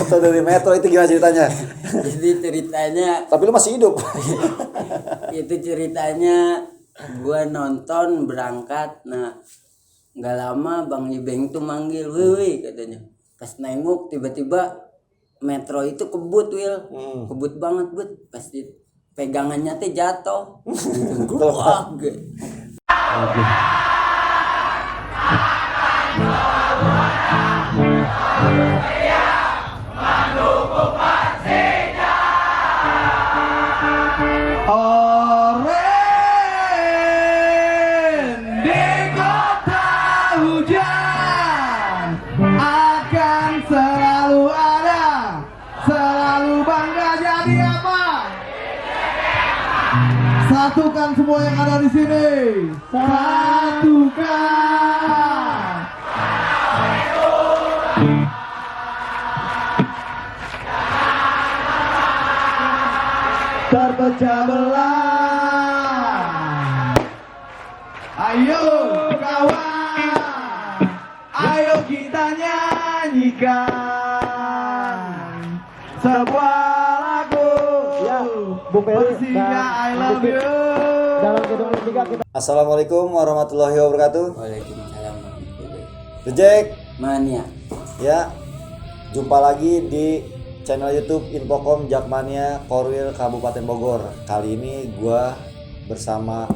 Foto dari Metro itu gimana ceritanya? Jadi ceritanya Tapi lu masih hidup. itu ceritanya gua nonton berangkat. Nah, nggak lama Bang Ibeng tuh manggil, "Wih," katanya. Pas nengok tiba-tiba Metro itu kebut, Wil. Kebut banget, Bud. Pasti pegangannya teh jatuh. Wah, Oren di kota hujan akan selalu ada, selalu bangga jadi apa? Satukan semua yang ada di sini. Satukan. Terpecah belah. Ayo kawan, ayo kita nyanyikan sebuah lagu. Ya, Bung Peri Persija I love you. dalam gedung Liga kita. Assalamualaikum warahmatullahi wabarakatuh. Waalaikumsalam warahmatullahi The Jack. Mania. Ya, jumpa lagi di channel YouTube Infocom Jakmania Korwil Kabupaten Bogor. Kali ini gua bersama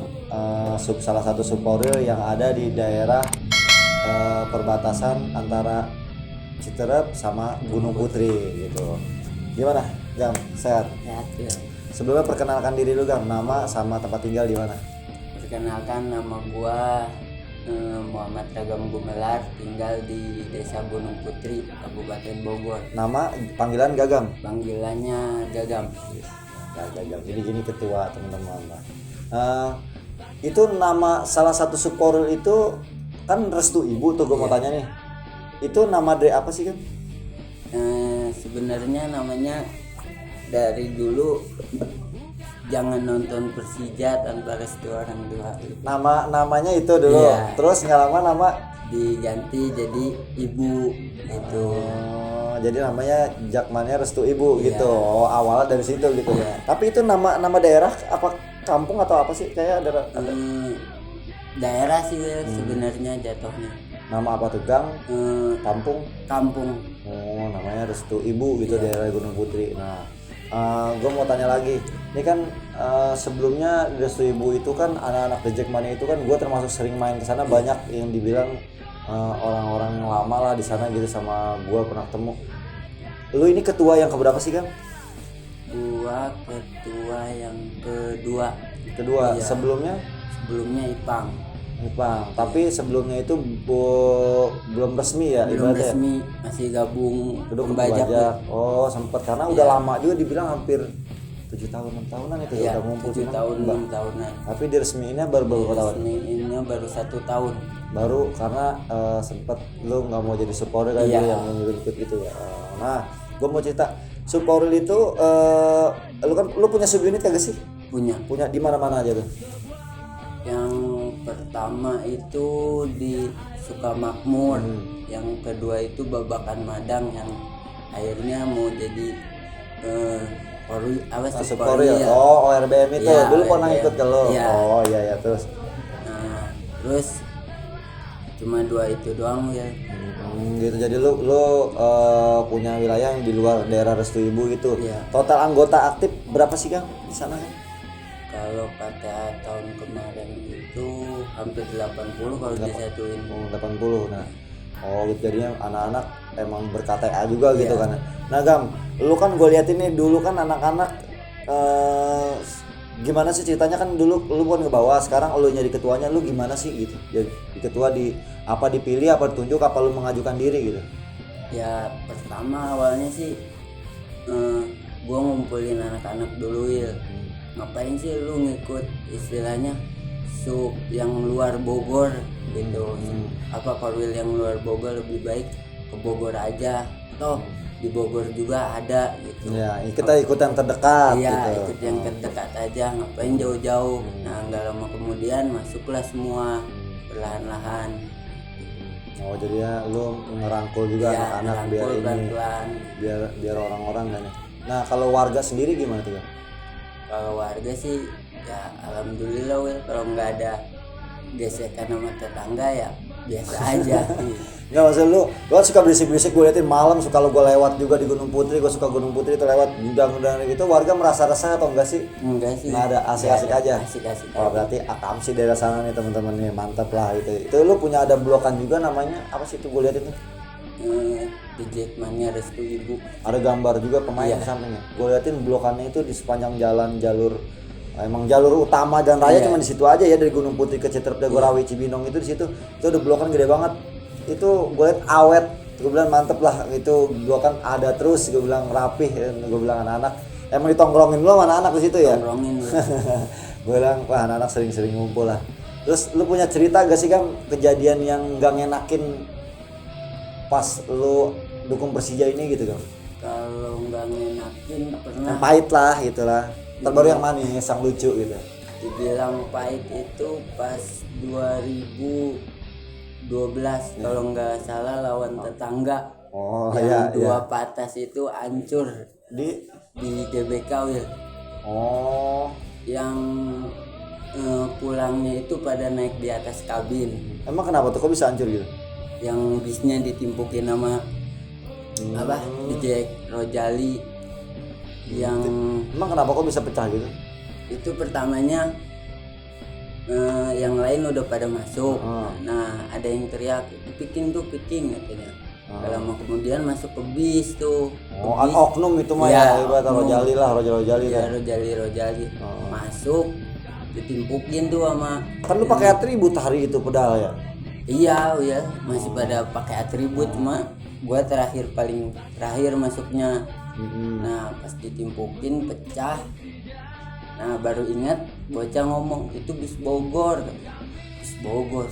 salah satu subkorwil yang ada di daerah perbatasan antara Citerep sama Gunung Putri gitu. Gimana, Gam? Sehat? Sehat, Wil. Sebelumnya perkenalkan diri lu, Gam. Nama sama tempat tinggal di mana? Perkenalkan, nama gua Muhammad Ragam Gumelar, tinggal di Desa Gunung Putri, Kabupaten Bogor. Nama panggilan Gagam. Panggilannya Gagam. Gagam. Gini ketua teman-teman. Itu nama salah satu subkorwil itu kan Restu Ibu tuh, gue mau tanya nih. Itu nama dari apa sih, kan? Sebenarnya namanya dari dulu jangan nonton Persija tanpa restu orang tua. Namanya itu dulu. Iya. Terus nggak lama nama Diganti jadi Ibu gitu. jadi namanya Jakmania Restu Ibu Iya. gitu. Oh, awalnya dari situ gitu. Iya. Tapi itu nama daerah apa kampung atau apa sih? Kayak ada Daerah sih Wil, sebenarnya jatuhnya. nama apa tuh? Gang, kampung. Kampung. Oh, namanya Restu Ibu gitu, Iya. daerah Gunung Putri. Nah, gue mau tanya lagi. Ini kan sebelumnya di Restu Ibu itu kan anak-anak The Jakmania itu kan gue termasuk sering main ke sana, banyak yang dibilang orang-orang yang lama lah di sana gitu, sama gue pernah ketemu. Lu ini ketua yang keberapa sih, Kang? Gua ketua yang kedua. Kedua. Iya. Sebelumnya Ipang. tapi sebelumnya itu belum resmi ya, Belum ibaratnya. resmi, masih gabung Duduk pembajak. pembajak. Oh, sempet karena udah Iya. lama juga, dibilang hampir 7 tahun 6 tahunan itu Iya, udah ngumpul 7 cuman tahun enggak. 6 tahunan. Tapi diresmiinnya baru beberapa tahun. Resmiinnya baru 1 tahun. Baru karena sempet lu nggak mau jadi subkorwil kan, Iya. yang ikut gitu ya. Nah, gue mau cerita subkorwil itu lu punya subunit kagak sih? Punya. Di mana-mana aja tuh. Yang pertama itu di Sukamakmur, yang kedua itu Babakan Madang, yang akhirnya mau jadi Subkorwil. Oh, ORBM itu. Iya, Dulu pernah ORBM. ikut ke lu. Iya. Oh, iya terus. Nah, terus cuma 2 itu doang ya. Gitu. Jadi lu punya wilayah yang di luar daerah Restu Ibu gitu. Iya. Total anggota aktif berapa sih, Kang, di sana, kan? Kalau KTA tahun kemarin itu hampir 80 kalau disatuin. 80. Nah, gitu, jadinya anak-anak emang ber-KTA juga gitu Iya. kan. Nah, Gam, lu kan gue lihat ini dulu kan anak-anak gimana sih ceritanya, kan dulu lu kan ke bawah, sekarang lu jadi ketuanya, lu gimana sih gitu? Jadi ketua dipilih, apa ditunjuk, apa lu mengajukan diri gitu? Ya pertama awalnya sih gua ngumpulin anak-anak dulu ya. Ngapain sih lu ngikut istilahnya sub yang luar Bogor gitu. Apa Korwil yang luar Bogor lebih baik ke Bogor aja, toh di Bogor juga ada gitu. Ya, kita ikut yang terdekat Iya, gitu. ikut yang terdekat aja, ngapain jauh-jauh. Nah, nggak lama kemudian masuklah semua perlahan-lahan. Oh jadinya lu ngerangkul juga Ya, anak-anak biar ngerangkul ini pelan-pelan. biar orang-orang kan ya. Nah kalau warga sendiri gimana tuh? Kalau warga sih ya alhamdulillah Wil, kalau nggak ada gesekan sama tetangga ya biasa aja. Nggak maksud lu kan suka berisik-berisik, gue liatin malam suka lu gue lewat juga di Gunung Putri, gue suka Gunung Putri itu lewat gudang-gudang gitu, warga merasa resah atau enggak sih? Enggak sih. Nggak ada, asik-asik aja. Asik-asik Oh aja. berarti akam sih daerah sana nih teman-teman nih, mantap lah itu lu punya ada blokan juga namanya apa sih itu gue lihat itu Di Jackmania Restu Ibu. ada gambar juga pemain Iya. di sampingnya, gue liatin blokannya itu di sepanjang jalan emang jalur utama dan raya Iya. cuma di situ aja ya, dari Gunung Putri ke Citerep Jagorawi Cibinong itu di situ itu ada blokan gede banget, itu gue liat awet, gue bilang mantep lah itu blokan ada terus, gue bilang rapih, gue bilang anak-anak emang ditongkrongin dulu sama anak-anak di situ ya. Tongkrongin Wil. Gue bilang wah anak-anak sering-sering ngumpul lah. Terus lu punya cerita gak sih kan kejadian yang gak ngenakin pas lu dukung Persija ini gitu kan? Kalau nggak ngenakin pernah Yang pahit lah gitulah. Terbaru yang manis, yang lucu gitu. dibilang pahit itu pas 2012 kalau nggak salah lawan tetangga. Oh yang iya iya. 2 patas itu hancur Di di GBK Wil. oh Yang pulangnya itu pada naik di atas kabin, emang kenapa tuh kok bisa hancur gitu? yang bisnya ditimpukin sama apa di Jack Rojali, yang Emang kenapa kok bisa pecah gitu? itu pertamanya yang lain udah pada masuk. Nah ada yang teriak itu picking katanya. Gak lama kemudian masuk ke bis tuh. Oh Ke an bis. oknum itu mah Iya, ya, ibarat oknum. Rojali lah, Rojali Ya kan. Rojali masuk ditimpukin tuh sama. Kan lu pakai atribut hari itu pedal ya. Iya masih pada pakai atribut, cuma gua paling terakhir masuknya. Nah pas ditimpukin pecah. Nah baru ingat bocah ngomong itu bis Bogor. Bis Bogor.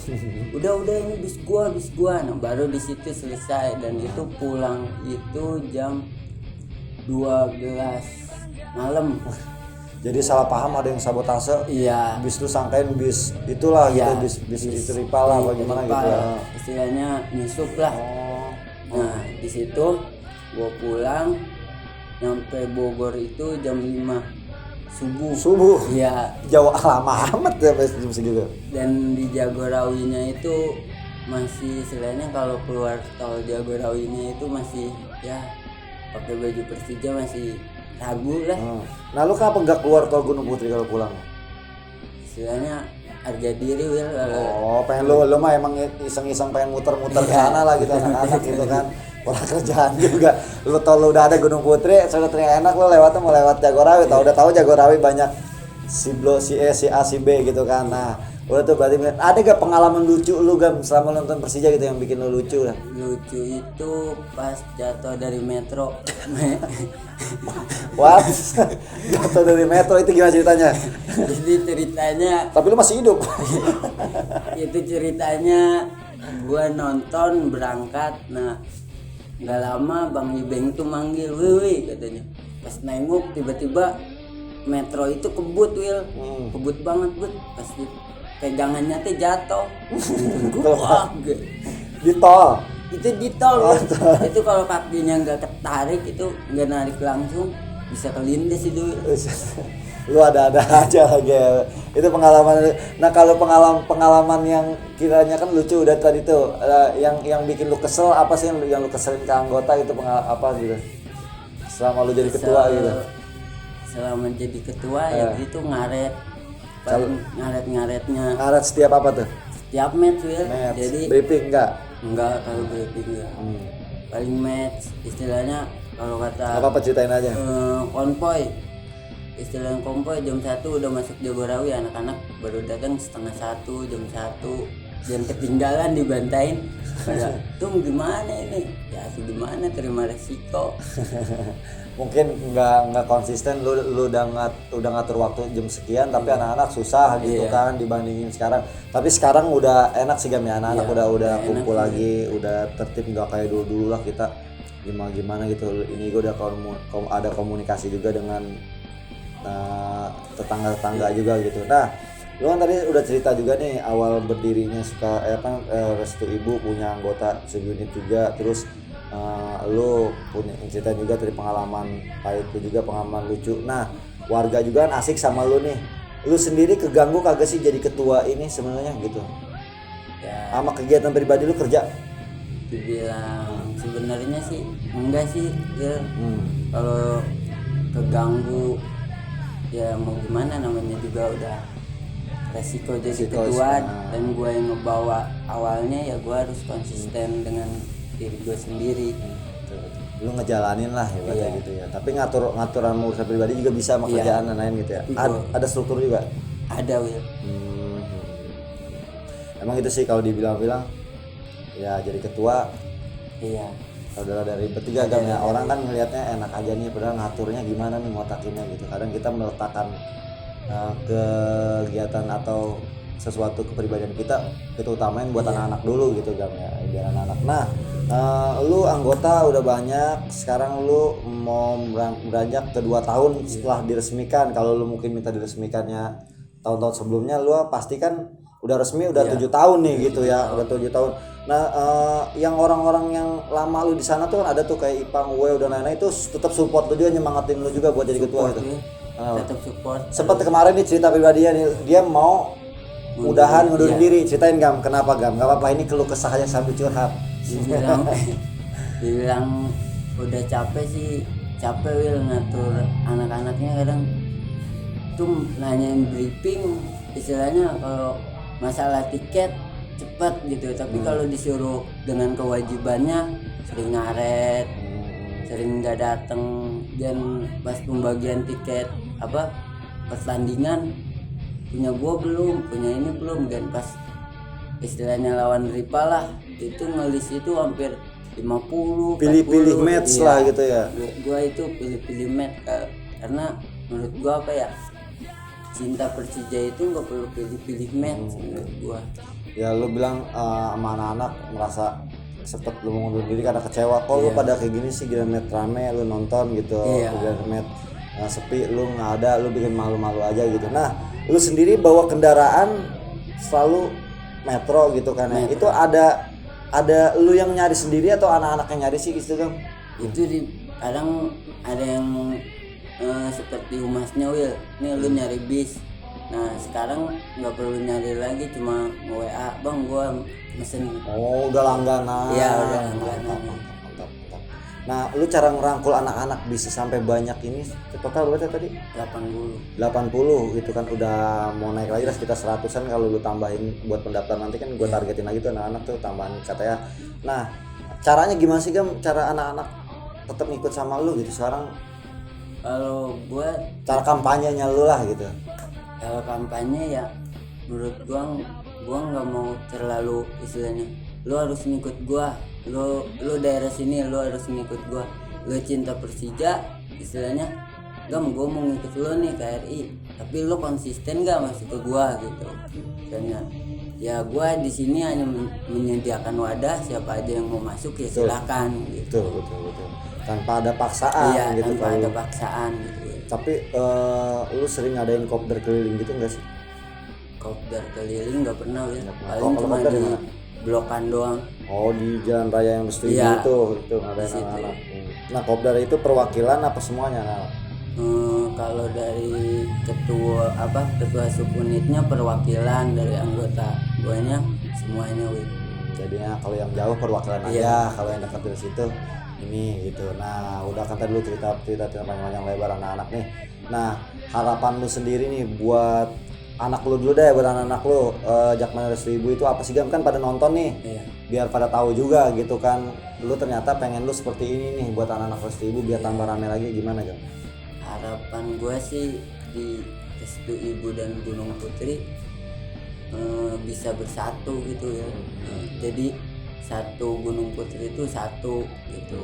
Udah ini bis gua. Nah baru di situ selesai, dan itu pulang itu jam 12 malam. Jadi salah paham, ada yang sabotase. Iya. Bis lu sangkain bis itulah Iya, gitu, bis itu ripa lah bagaimana ripa, gitu ya. istilahnya nyusup lah. Nah di situ gua pulang nyampe Bogor itu jam 5 Subuh. Iya. Jauh lama amat ya pas jam segitu. Dan di Jagorawinya itu masih istilahnya kalau keluar tol Jagorawinya itu masih ya pakai baju Persija masih ragu lah. Nah lu kenapa nggak keluar tol Gunung Putri kalau pulang? Istilahnya harga diri Wil. Oh pengen lu mah emang iseng-iseng pengen muter-muter ke sana lah gitu anak-anak gitu kan. Orang kerjaan juga. Lu tau lu udah ada Gunung Putri, sudah ternyata enak lu lewatnya mau lewat Jagorawi, udah tahu Jagorawi banyak si Blo, si E, si A, si B gitu kan. Nah, udah tuh berarti ada gak pengalaman lucu lu Gam selama nonton Persija gitu yang bikin lu lucu lah? Lucu itu pas jatuh dari metro. What? Jatuh dari metro itu gimana ceritanya? Jadi ceritanya Tapi lu masih hidup. itu ceritanya gua nonton berangkat. Nah nggak lama Bang Ibeng tuh manggil, wih katanya. Pas nengok tiba-tiba metro itu kebut Wil. Kebut banget Bud. Pas pegangannya teh jatuh. Wah, Di tol. itu di tol Wil. Itu kalau kakinya nggak ketarik itu nggak narik langsung bisa kelindes itu Wil. Lu ada-ada aja lagi ya. Itu pengalaman. Nah kalau pengalaman yang kiranya kan lucu udah tadi tuh, yang bikin lu kesel apa sih yang lu keselin ke anggota itu apa gitu selama lu jadi ketua gitu? Selama jadi ketua ya itu ngaret, paling ngaretnya Ngaret setiap apa tuh? tiap match Wil. Match. Jadi Briefing enggak? kalau briefing ya paling match istilahnya kalau kata Apa ceritain aja. konvoy. Istilahnya konvoy jam 1 udah masuk Jagorawi, anak-anak baru datang setengah 1, jam 1. Jangan ketinggalan dibantain. Pada, "Tung gimana ini?" Ya gimana, terima resiko. Mungkin nggak konsisten, lu udah ngatur waktu jam sekian tapi anak-anak susah gitu kan dibandingin sekarang. Tapi sekarang udah enak sih Gam ya, anak-anak udah kumpul lagi, udah tertib, nggak kayak dulu lah kita gimana gitu. Ini gue udah ada komunikasi juga dengan tetangga-tetangga juga gitu. Nah Lu kan tadi udah cerita juga nih awal berdirinya Restu Ibu punya anggota subunit juga, terus lu punya cerita juga dari pengalaman pahit lu juga, pengalaman lucu. Nah, warga juga kan asik sama lu nih. Lu sendiri keganggu kagak sih jadi ketua ini sebenarnya gitu? Ya Sama kegiatan pribadi lu kerja? dibilang sebenarnya sih enggak sih ya. Hmm. Kalau keganggu ya mau gimana, namanya juga udah resiko jadi Resiko, ketua nah. dan gue yang ngebawa awalnya, ya gue harus konsisten dengan diri gue sendiri. Lu ngejalanin lah ya Iya. gitu ya. Tapi ngaturan urusan pribadi juga bisa sama Iya. kerjaan dan lain gitu ya. Iya. Ada struktur juga. Ada Will. Emang gitu sih kalau dibilang-bilang ya jadi ketua Iya. saudara dari bertiga kan ya. Orang kan ngelihatnya enak aja nih, padahal ngaturnya gimana nih, ngotakinnya gitu. Kadang kita meletakkan kegiatan atau sesuatu kepribadian kita utamain buat anak-anak dulu gitu kan ya, biar anak-anak. Nah, lu anggota udah banyak, sekarang lu mau beranjak ke 2 tahun setelah diresmikan. Kalau lu mungkin minta diresmikannya tahun-tahun sebelumnya, lu pasti kan udah resmi udah 7 tahun nih gitu ya, udah 7 tahun. Nah, yang orang-orang yang lama lu di sana tuh kan ada tuh kayak Ipang, Uwe, udah lain-lain itu tetap support lu juga, nyemangatin lu juga buat jadi ketua gitu. Tetap support. Sempat kemarin nih cerita pribadinya nih, dia mau mudahan ngundurin diri. Ceritain Gam, kenapa Gam? Gak apa-apa, ini keluh kesah aja sambil curhat. dibilang udah capek sih, capek Will ngatur anak-anaknya. Kadang tuh nanyain briefing, istilahnya kalau masalah tiket cepat gitu, tapi kalau disuruh dengan kewajibannya sering ngaret, sering nggak datang. Dan pas pembagian tiket pertandingan, punya gua belum, punya ini belum. Dan pas istilahnya lawan Ripa lah, itu ngelis itu hampir 50 Pilih-pilih 40, match iya. lah gitu ya. Gua itu pilih-pilih match karena menurut gua cinta Persija itu nggak perlu pilih-pilih match menurut gua. Ya lu bilang sama anak-anak merasa sempet lu mengundur diri karena kecewa, kok lu pada kayak gini sih, Granmet rame lu nonton gitu, Granmet sepi lu nggak ada, lu bikin malu-malu aja gitu. Nah, lu sendiri bawa kendaraan selalu metro gitu kan ya. Itu ada lu yang nyari sendiri atau anak-anak yang nyari sih gitu kan? Itu kadang ada yang seperti humasnya, Will, nih lu nyari bis. Nah sekarang nggak perlu nyari lagi, cuma WA, bang gua mesen. Oh, udah langganan. Iya, udah langganan. Mantap. Nah, lu cara ngerangkul anak-anak bisa sampai banyak ini total berapa tadi? 80. 80 gitu kan, udah mau naik lagi lah sekitar 100-an kalau lu tambahin buat pendaftar nanti kan gua targetin lagi tuh anak-anak tuh tambahan katanya. Nah, caranya gimana sih Gam, cara anak-anak tetap ngikut sama lu gitu sekarang? Kalau gua, Cara kampanyenya lu lah gitu. kalau kampanye ya menurut gua nggak mau terlalu istilahnya lu harus ngikut gua, lu daerah sini lu harus ngikut gua, lu cinta Persija istilahnya, Gam gua mau ngikut lu nih KRI, tapi lu konsisten gak masuk ke gua gitu. Karena ya gua di sini hanya menyediakan wadah, siapa aja yang mau masuk ya silakan gitu. Betul. Tanpa ada paksaan Iya, gitu tanpa kalau- ada paksaan gitu. Tapi lu sering ngadain kopdar keliling gitu enggak sih? Kopdar keliling nggak pernah ya, pernah. paling Kalau cuma kopdar di di mana? blokan doang. Oh, di jalan raya yang Restu Ibu Iya. itu ngadain Di situ. anak-anak. Nah, kopdar itu perwakilan apa semuanya? Nah, Kalau dari ketua subunitnya perwakilan, dari anggota guanya semuanya Win. jadinya kalau yang jauh perwakilan Iya. aja, kalau yang dekat dari situ ini gitu. Nah, udah kan tadi lu cerita panjang lebar anak-anak nih. Nah, harapan lu sendiri nih buat anak lu dulu deh, buat anak-anak lu, Jakmania Restu Ibu itu apa sih Gam? Kan pada nonton nih, Iya. biar pada tahu juga gitu kan, lu ternyata pengen lu seperti ini nih buat anak-anak Restu Ibu biar tambah rame lagi, gimana Gam? Harapan gue sih di Restu Ibu dan Gunung Putri bisa bersatu gitu ya. Jadi satu Gunung Putri itu satu gitu,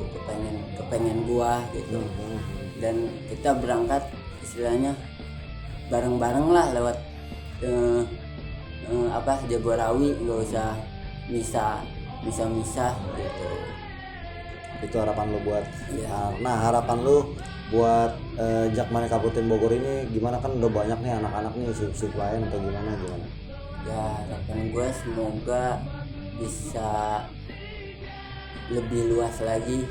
kepengen gua gitu. Dan kita berangkat istilahnya bareng-bareng lah lewat Jagorawi, nggak usah misah gitu. Itu harapan lu buat Iya. nah harapan lu buat Jakmania Kabupaten Bogor ini gimana, kan udah banyak nih anak-anak nih sub lain atau gimana? Ya harapan gue semoga bisa lebih luas lagi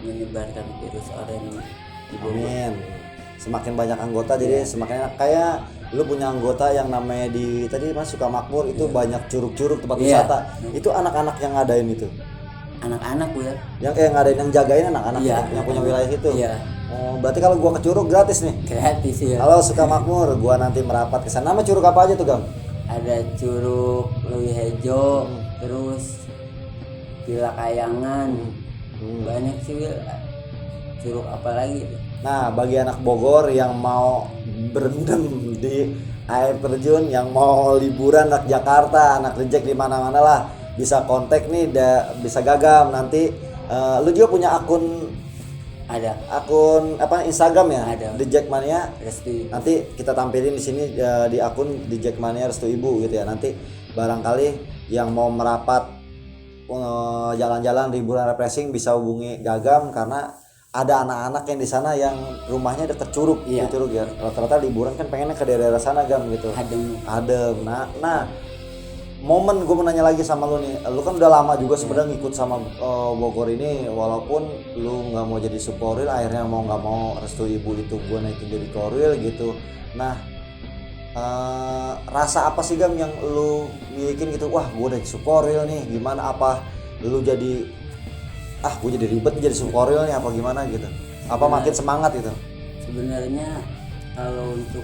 menyebarkan virus oranye di Bogor. Amin. Semakin banyak anggota jadi semakin enak. Kayak lu punya anggota yang namanya di tadi Mas Sukamakmur itu banyak curug-curug tempat wisata. Itu anak-anak yang ngadain itu. Anak-anak gue Yang ngadain, yang jagain anak-anak Iya. yang punya wilayah itu. Iya. Oh, berarti kalau gua ke curug gratis nih. gratis ya. Kalau Sukamakmur gua nanti merapat ke sana. Nama curug apa aja tuh, Gam? Ada Curug Lewi Hejo, terus Villa Kayangan, banyak sih Wil. Curug apa lagi tuh? Nah, bagi anak Bogor yang mau berendam di air terjun, yang mau liburan anak Jakarta, anak reject di mana-mana lah, bisa kontak nih, bisa Gagam nanti. Lu juga punya akun apa Instagram ya? Ada. The Jakmania. Restu. Nanti kita tampilin di sini di akun The Jakmania Restu Ibu gitu ya. Nanti barangkali yang mau merapat jalan-jalan liburan refreshing bisa hubungi Gagam, karena ada anak-anak yang di sana yang rumahnya dekat curug, Iya. di curug ya. Rata-rata liburan kan pengennya ke daerah sana, Gam, gitu. Adem. Nah, momen gue mau nanya lagi sama lu nih. Lu kan udah lama juga sebenarnya ngikut sama Bogor ini, walaupun lu nggak mau jadi subkoril, akhirnya mau nggak mau Restu Ibu itu gue naikin jadi koril gitu. Nah, rasa apa sih, Gam, yang lu milikin gitu? Wah, gue udah subkoril nih, gimana? Apa lu jadi gue jadi ribet jadi subkoril nih apa gimana gitu? Apa makin semangat gitu? Sebenarnya kalau untuk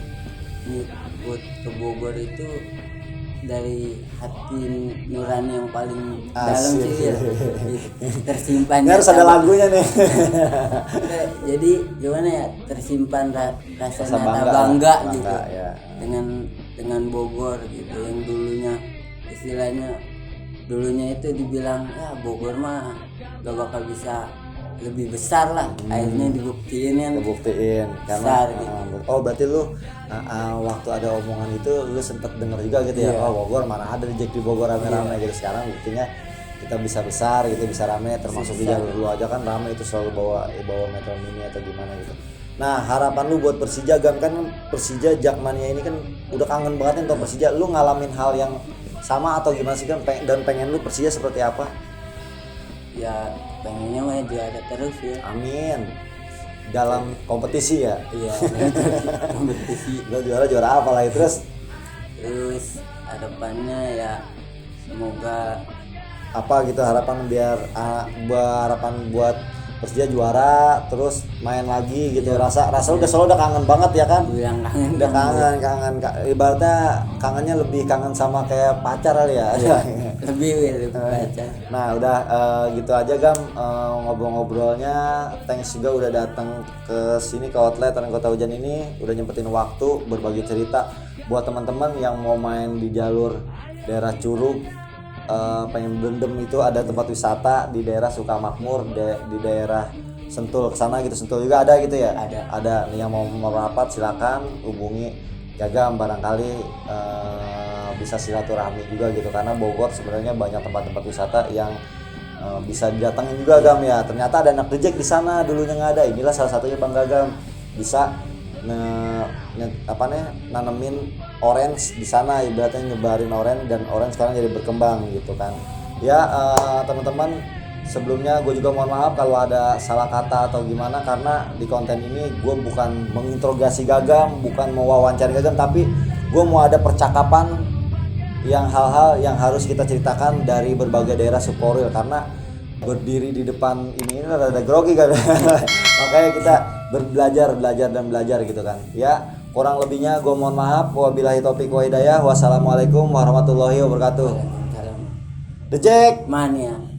ngikut ke Bogor itu dari hati nurani yang paling dalam sih ya. Tersimpan. Ini harus ada lagunya nih. Jadi gimana ya, tersimpan rasa Rasa bangga gitu ya. dengan Bogor gitu, yang dulunya itu dibilang ya Bogor mah gak bakal bisa lebih besar lah, akhirnya dibuktiin karena besar, gitu. Berarti lu waktu ada omongan itu lu sempet denger juga gitu ya. Bogor mana ada reject di Bogor rame-rame gitu. Sekarang buktinya kita bisa besar gitu, bisa rame, termasuk di jalur lu aja kan rame itu, selalu bawa Metro Mini atau gimana gitu. Nah, harapan lu buat Persija, Gam, kan Persija Jakmania ini kan udah kangen banget nih tau Persija. Lu ngalamin hal yang sama atau gimana sih, Gam? Dan pengen lu Persija seperti apa? Ya pengennya mah juara terus ya. Amin. Dalam kompetisi ya. Iya. Kompetisi. Lo juara apa lah terus harapannya ya semoga apa gitu, harapan biar harapan buat Persija juara terus main lagi gitu. Rasa udah selalu udah kangen banget ya kan? bilang kangen. Udah kangen. Ibaratnya kangennya lebih kangen sama kayak pacar kali ya. lebih baca. Nah, udah gitu aja, Gam, ngobrol-ngobrolnya. Thanks juga udah datang ke sini ke outlet Tanah Kota Hujan ini, udah nyempetin waktu berbagi cerita buat teman-teman yang mau main di jalur daerah Curug. Pengen berendam itu ada tempat wisata di daerah Sukamakmur, di daerah Sentul, kesana gitu. Sentul juga ada gitu ya? Ada nih, yang mau merapat silakan hubungi Gagam, barangkali bisa silaturahmi juga gitu, karena Bogor sebenarnya banyak tempat-tempat wisata yang bisa didatangin juga, Gam, ya. Ternyata ada anak reject di sana dulunya nggak ada. Inilah salah satunya, Bang Gagam, bisa nanemin orange di sana, ibaratnya nyebarin orange, dan orange sekarang jadi berkembang gitu kan ya. Teman-teman, sebelumnya gue juga mohon maaf kalau ada salah kata atau gimana, karena di konten ini gue bukan menginterogasi Gagam, bukan mau wawancara Gagam, tapi gue mau ada percakapan yang hal-hal yang harus kita ceritakan dari berbagai daerah subkoril, karena berdiri di depan ini rada grogi kan. Makanya kita belajar dan belajar gitu kan ya. Kurang lebihnya gue mohon maaf. Wabillahi taufiq wa hidayah. Wassalamualaikum warahmatullahi wabarakatuh. Salam. The Jack Mania.